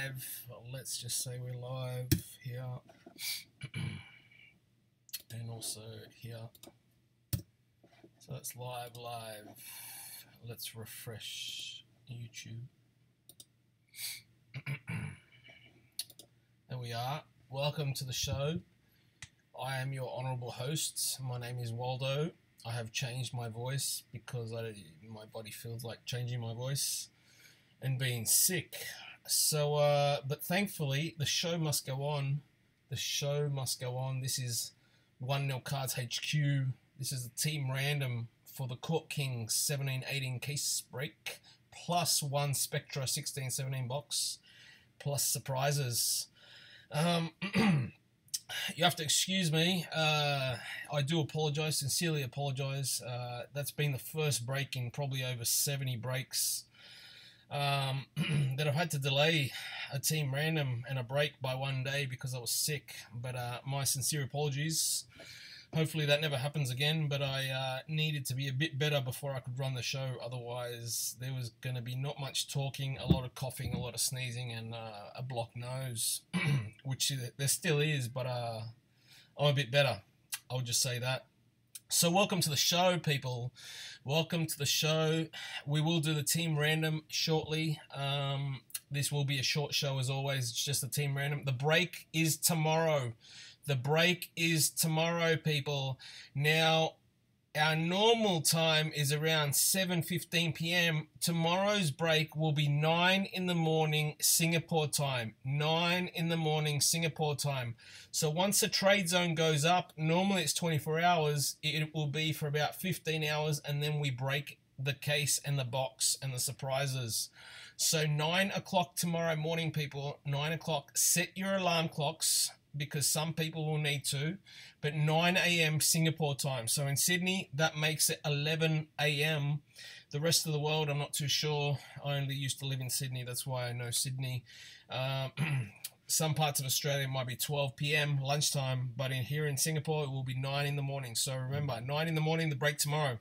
live. Let's just say we're live here and also here. So it's live. Let's refresh YouTube. There we are. Welcome to the show. I am your honourable host. My name is Waldo. I have changed my voice because my body feels like changing my voice and being sick. So, but thankfully, the show must go on. The show must go on. This is 1-0 Cards HQ. This is the team random for the Court Kings 17-18 case break, plus one Spectra 16-17 box, plus surprises. You have to excuse me. I do apologise, sincerely apologise. That's been the first break in probably over 70 breaks that I've had to delay a team random and a break by one day because I was sick. But my sincere apologies. Hopefully that never happens again, but I needed to be a bit better before I could run the show. Otherwise, there was going to be not much talking, a lot of coughing, a lot of sneezing, and a blocked nose, which there still is, but I'm a bit better. I'll just say that. So welcome to the show, people. Welcome to the show. We will do the team random shortly. This will be a short show as always. It's just a team random. The break is tomorrow. The break is tomorrow, people. Now, our normal time is around 7:15 p.m. Tomorrow's break will be 9 in the morning Singapore time. 9 in the morning Singapore time. So once the trade zone goes up, normally it's 24 hours. It will be for about 15 hours, and then we break the case and the box and the surprises. So 9 o'clock tomorrow morning, people. 9 o'clock. Set your alarm clocks, because some people will need to, but 9 a.m. Singapore time. So in Sydney, that makes it 11 a.m. The rest of the world, I'm not too sure. I only used to live in Sydney. That's why I know Sydney. Some parts of Australia might be 12 p.m. lunchtime, but here in Singapore, it will be 9 in the morning. So remember, 9 in the morning, the break tomorrow.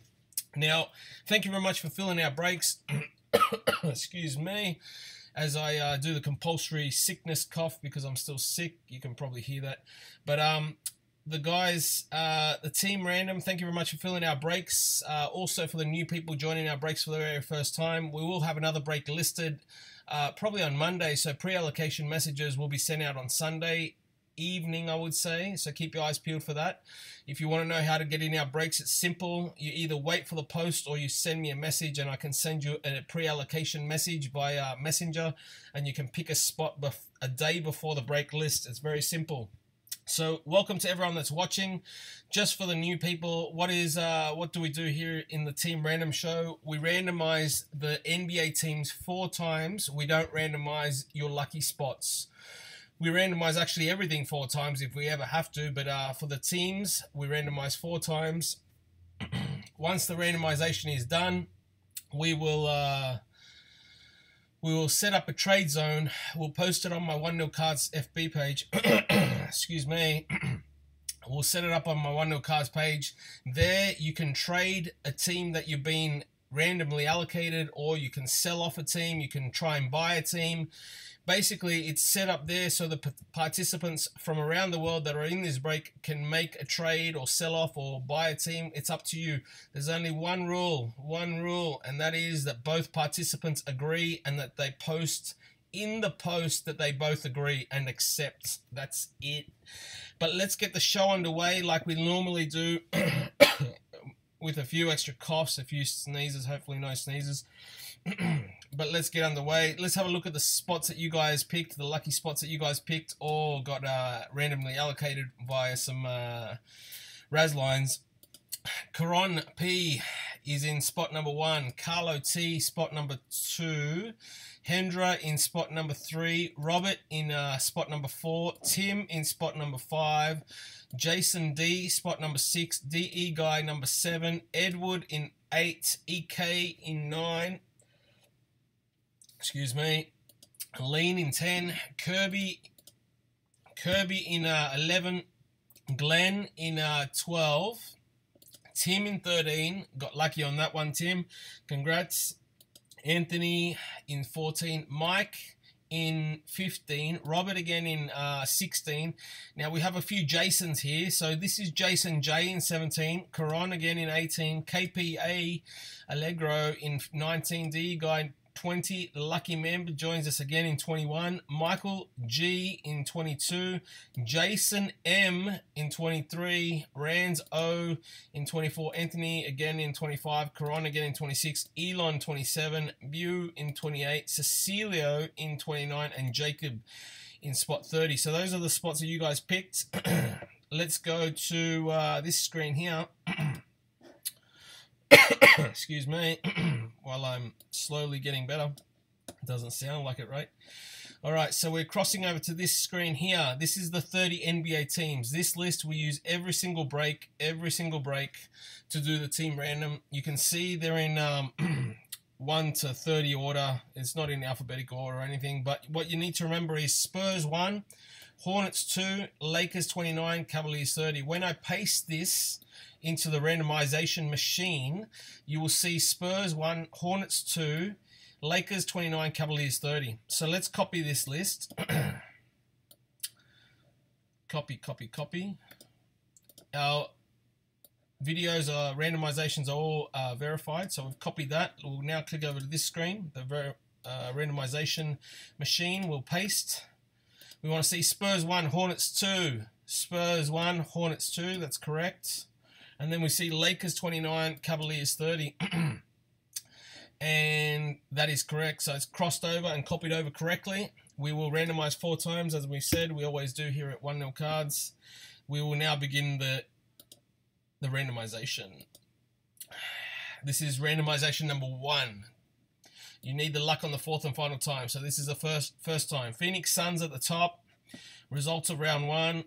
Now, thank you very much for filling our breaks. Excuse me. As I do the compulsory sickness cough because I'm still sick. You can probably hear that. But the guys, the team random, thank you very much for filling our breaks. Also for the new people joining our breaks for the very first time, we will have another break listed probably on Monday. So pre-allocation messages will be sent out on Sunday evening, I would say. So keep your eyes peeled for that. If you want to know how to get in our breaks, it's simple. You either wait for the post or you send me a message, and I can send you a pre-allocation message via Messenger, and you can pick a spot a day before the break list. It's very simple. So welcome to everyone that's watching. Just for the new people, what do we do here in the Team Random Show? We randomize the NBA teams 4 times. We don't randomize your lucky spots. We randomize actually everything 4 times if we ever have to, but for the teams, we randomize 4 times. Once the randomization is done, we will set up a trade zone. We'll post it on my 1-0 Cards FB page. Excuse me. We'll set it up on my 1-0 Cards page. There you can trade a team that you've been randomly allocated, or you can sell off a team. You can try and buy a team. Basically, it's set up there so the participants from around the world that are in this break can make a trade or sell off or buy a team. It's up to you. There's only one rule, and that is that both participants agree and that they post in the post that they both agree and accept. That's it. But let's get the show underway like we normally do with a few extra coughs, a few sneezes, hopefully no sneezes. But let's get underway. Let's have a look at the spots that you guys picked, the lucky spots that you guys picked or got randomly allocated via some Raz lines. Karon P is in spot number 1. Carlo T, spot number 2. Hendra in spot number 3. Robert in spot number 4. Tim in spot number 5. Jason D, spot number 6. DE Guy number 7. Edward in 8. EK in 9. Excuse me. Lean in 10. Kirby in 11. Glenn in 12. Tim in 13. Got lucky on that one, Tim. Congrats. Anthony in 14. Mike in 15, Robert again in 16. Now we have a few Jasons here. So this is Jason J in 17, Karan again in 18, KPA Allegro in 19, D Guy 20, Lucky Member joins us again in 21, Michael G in 22, Jason M in 23, Rands O in 24, Anthony again in 25, Karan again in 26, Elon 27, Bew in 28, Cecilio in 29, and Jacob in spot 30. So those are the spots that you guys picked. Let's go to this screen here. Excuse me, while I'm slowly getting better. It doesn't sound like it, right? All right, so we're crossing over to this screen here. This is the 30 NBA teams. This list we use every single break to do the team random. You can see they're in 1 to 30 order. It's not in alphabetical order or anything, but what you need to remember is Spurs 1, Hornets 2, Lakers 29, Cavaliers 30. When I paste this into the randomization machine, you will see Spurs 1, Hornets 2, Lakers 29, Cavaliers 30. So let's copy this list. Copy. Our videos are randomizations are all verified, so we've copied that. We'll now click over to this screen, the randomization machine. We'll paste. We want to see Spurs 1, Hornets 2. Spurs 1, Hornets 2. That's correct. And then we see Lakers 29, Cavaliers 30. And that is correct. So it's crossed over and copied over correctly. We will randomize 4 times, as we said. We always do here at 1-0 Cards. We will now begin the randomization. This is randomization number 1. You need the luck on the 4th and final time. So this is the first time. Phoenix Suns at the top. Results of round 1.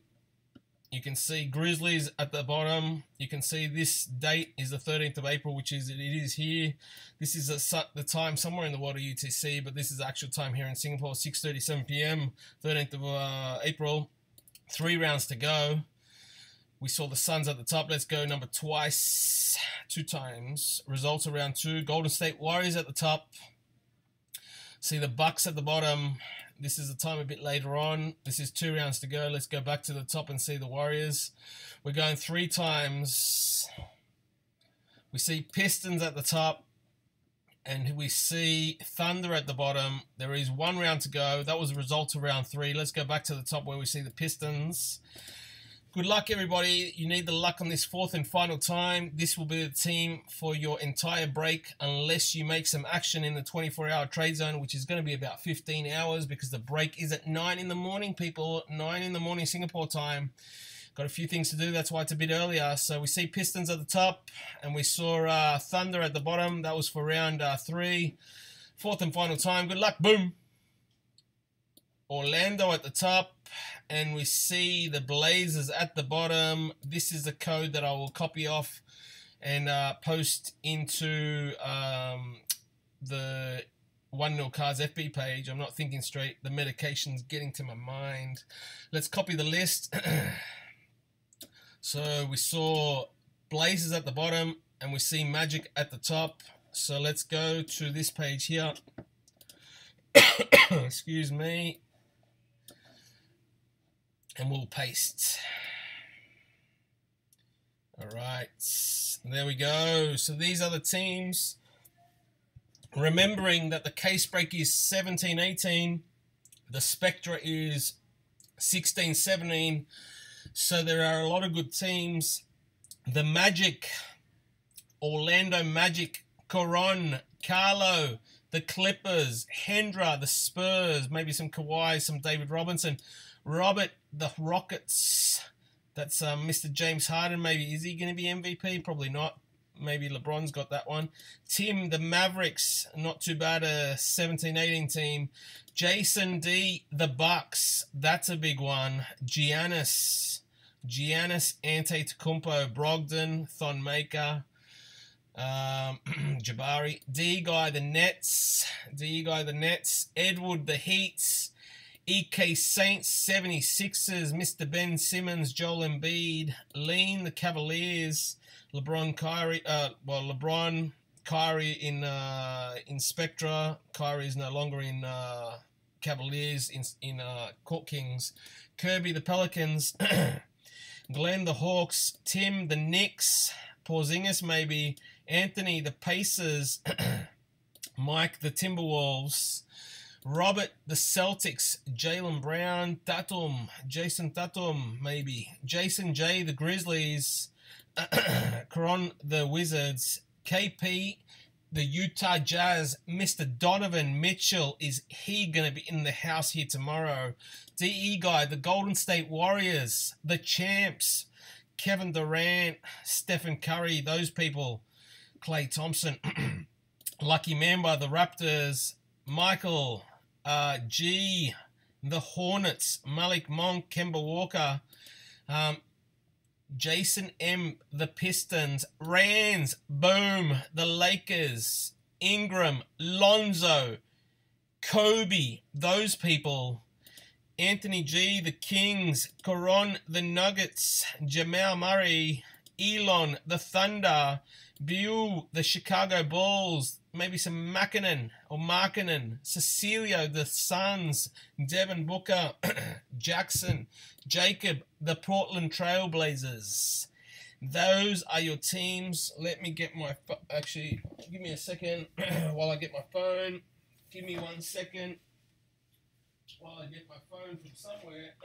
You can see Grizzlies at the bottom. You can see this date is the 13th of April, which is it is here. This is the time somewhere in the world of UTC, but this is the actual time here in Singapore, 6:37 p.m., 13th of April. 3 rounds to go. We saw the Suns at the top. Let's go number 2 times. Results of round 2. Golden State Warriors at the top. See the Bucks at the bottom. This is the time a bit later on. This is 2 rounds to go. Let's go back to the top and see the Warriors. We're going 3 times. We see Pistons at the top. And we see Thunder at the bottom. There is 1 round to go. That was the result of round 3. Let's go back to the top where we see the Pistons. Good luck, everybody. You need the luck on this 4th and final time. This will be the team for your entire break unless you make some action in the 24-hour trade zone, which is going to be about 15 hours because the break is at 9 in the morning, people. 9 in the morning Singapore time. Got a few things to do. That's why it's a bit earlier. So we see Pistons at the top and we saw Thunder at the bottom. That was for round 3. 4th and final time. Good luck. Boom. Orlando at the top, and we see the Blazers at the bottom. This is the code that I will copy off and post into the 1-0 Cards FB page. I'm not thinking straight. The medication's getting to my mind. Let's copy the list. So we saw Blazers at the bottom, and we see Magic at the top. So let's go to this page here. Excuse me. And we'll paste. All right, there we go. So these are the teams. Remembering that the case break is 17-18, the Spectra is 16-17. So there are a lot of good teams. The Magic, Orlando Magic, Coron, Carlo, the Clippers, Hendra, the Spurs, maybe some Kawhi, some David Robinson. Robert, the Rockets. That's Mr. James Harden. Maybe is he going to be MVP? Probably not. Maybe LeBron's got that one. Tim, the Mavericks. Not too bad. A 17-18 team. Jason D, the Bucks. That's a big one. Giannis Antetokounmpo, Brogdon, Thonmaker, Jabari. D-Guy, the Nets. Edward, the Heats. EK Saints, 76ers, Mr. Ben Simmons, Joel Embiid, Lean, the Cavaliers, LeBron, Kyrie in Spectra. Kyrie is no longer in Cavaliers in Court Kings, Kirby the Pelicans, Glenn the Hawks, Tim the Knicks, Porzingis maybe, Anthony the Pacers, Mike the Timberwolves, Robert the Celtics, Jaylen Brown, Jason Tatum maybe, Jason J the Grizzlies, Karon the Wizards, KP the Utah Jazz, Mr. Donovan Mitchell, is he going to be in the house here tomorrow? DE Guy, the Golden State Warriors, the champs, Kevin Durant, Stephen Curry, those people, Klay Thompson, Lucky Mamba, the Raptors, Michael G, the Hornets, Malik Monk, Kemba Walker, Jason M, the Pistons, Rands, boom, the Lakers, Ingram, Lonzo, Kobe, those people, Anthony G, the Kings, Coron, the Nuggets, Jamal Murray, Elon, the Thunder, Bew, the Chicago Bulls, maybe some Markkanen, Cecilio, the Suns, Devin Booker, Jackson, Jacob, the Portland Trailblazers. Those are your teams. Let me get my... Actually, give me a second while I get my phone. Give me 1 second while I get my phone from somewhere.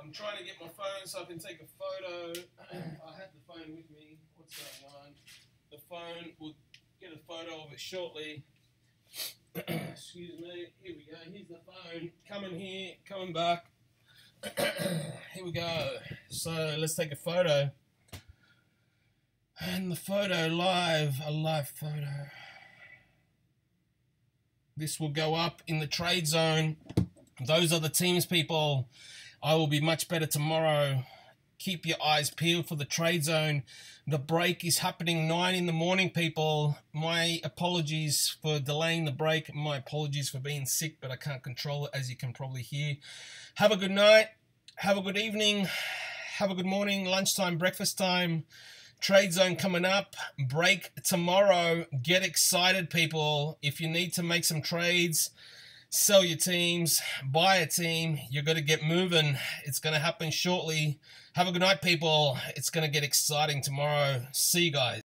I'm trying to get my phone so I can take a photo. I had the phone with me. What's going on? The phone, we'll get a photo of it shortly. Excuse me. Here we go. Here's the phone. Coming here, coming back. Here we go. So let's take a photo. And the photo live, a live photo. This will go up in the trade zone. Those are the teams, people. I will be much better tomorrow. Keep your eyes peeled for the trade zone. The break is happening 9 in the morning, people. My apologies for delaying the break. My apologies for being sick, but I can't control it, as you can probably hear. Have a good night. Have a good evening. Have a good morning, lunchtime, breakfast time. Trade zone coming up. Break tomorrow. Get excited, people. If you need to make some trades, sell your teams, buy a team, you're going to get moving. It's going to happen shortly. Have a good night, people. It's going to get exciting tomorrow. See you guys.